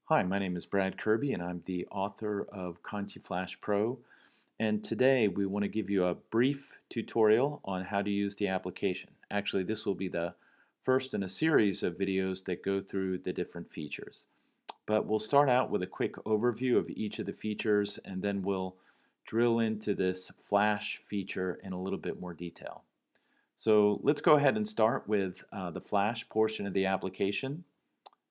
Hi, my name is Brad Kirby, and I'm the author of Kanji Flash Pro. And today we want to give you a brief tutorial on how to use the application. Actually, this will be the first in a series of videos that go through the different features. But we'll start out with a quick overview of each of the features, and then we'll drill into this Flash feature in a little bit more detail. So let's go ahead and start with the Flash portion of the application.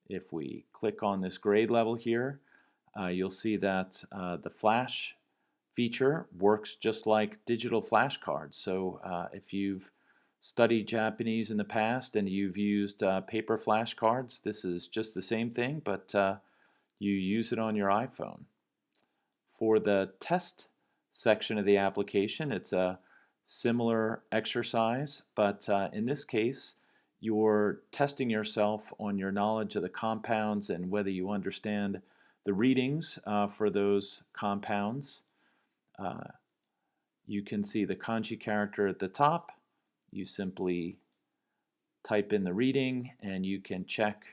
If we click on this grade level here, you'll see that the flash feature works just like digital flashcards. So if you've studied Japanese in the past and you've used paper flashcards, this is just the same thing, but you use it on your iPhone. For the test section of the application, it's a similar exercise, but in this case, you're testing yourself on your knowledge of the compounds and whether you understand the readings for those compounds. Uh, you can see the kanji character at the top. You simply type in the reading and you can check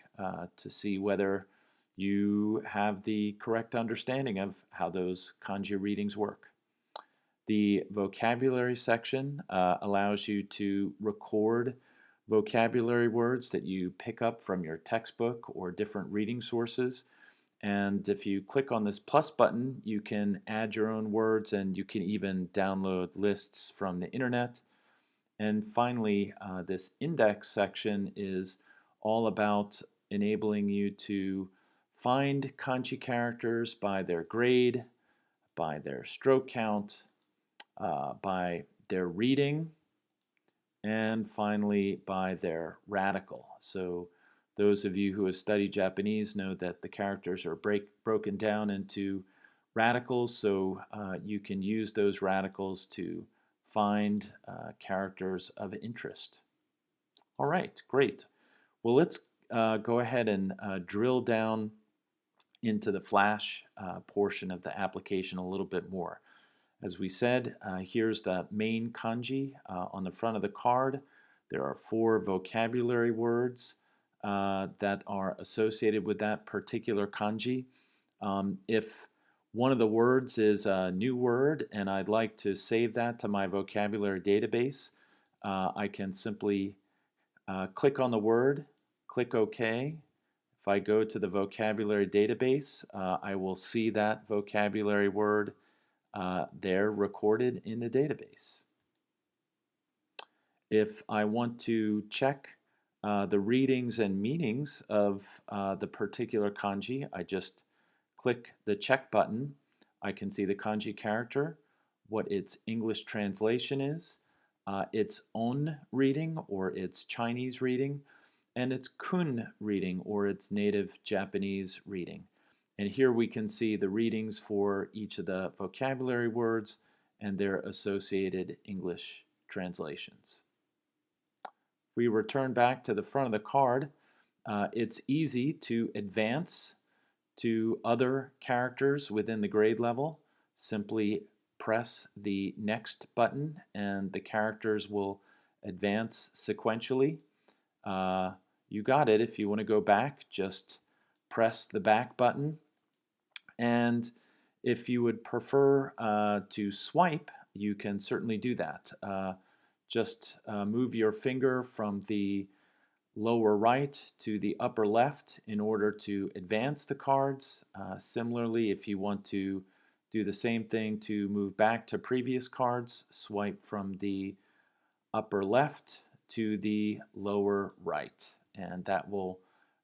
to see whether you have the correct understanding of how those kanji readings work. The vocabulary section allows you to record vocabulary words that you pick up from your textbook or different reading sources. And if you click on this plus button, you can add your own words and you can even download lists from the internet. And finally, this index section is all about enabling you to find kanji characters by their grade, by their stroke count, by their reading, and finally by their radical. So those of you who have studied Japanese know that the characters are broken down into radicals, so you can use those radicals to find characters of interest. All right, great. Well, let's go ahead and drill down into the Flash portion of the application a little bit more. As we said, here's the main kanji on the front of the card. There are 4 vocabulary words that are associated with that particular kanji. If one of the words is a new word and I'd like to save that to my vocabulary database, I can simply click on the word, click OK. If I go to the vocabulary database, I will see that vocabulary word there recorded in the database. If I want to check the readings and meanings of the particular kanji, I just click the check button. I can see the kanji character, what its English translation is, its on reading or its Chinese reading, and its kun reading or its native Japanese reading. And here we can see the readings for each of the vocabulary words and their associated English translations. We return back to the front of the card. It's easy to advance to other characters within the grade level. Simply press the next button and the characters will advance sequentially. You got it. If you want to go back, just press the back button. And if you would prefer to swipe, you can certainly do that. Just move your finger from the lower right to the upper left in order to advance the cards. Similarly, if you want to do the same thing to move back to previous cards, swipe from the upper left to the lower right, and that will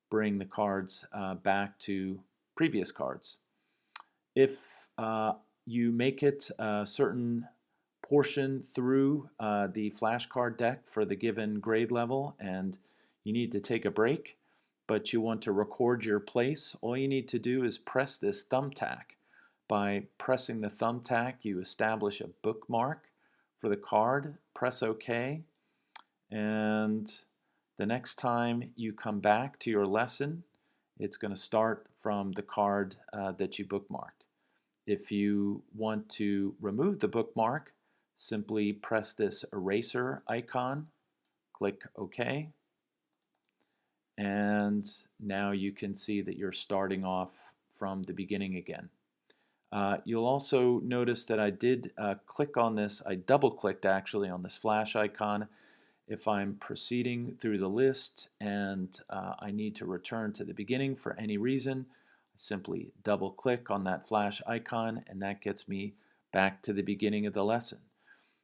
bring the cards back to previous cards. If you make it a certain portion through the flashcard deck for the given grade level and you need to take a break, but you want to record your place, all you need to do is press this thumbtack. By pressing the thumbtack, you establish a bookmark for the card, press OK, and the next time you come back to your lesson, it's going to start from the card that you bookmarked. If you want to remove the bookmark, simply press this eraser icon, click OK. and now you can see that you're starting off from the beginning again. You'll also notice that I did click on this, I double clicked actually on this flash icon. If I'm proceeding through the list and I need to return to the beginning for any reason, I simply double click on that flash icon and that gets me back to the beginning of the lesson.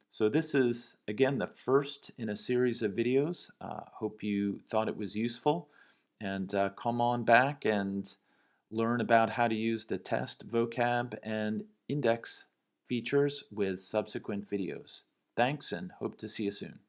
So this is, again, the first in a series of videos. Hope you thought it was useful, and come on back and learn about how to use the test, vocab, and index features with subsequent videos. Thanks, and hope to see you soon.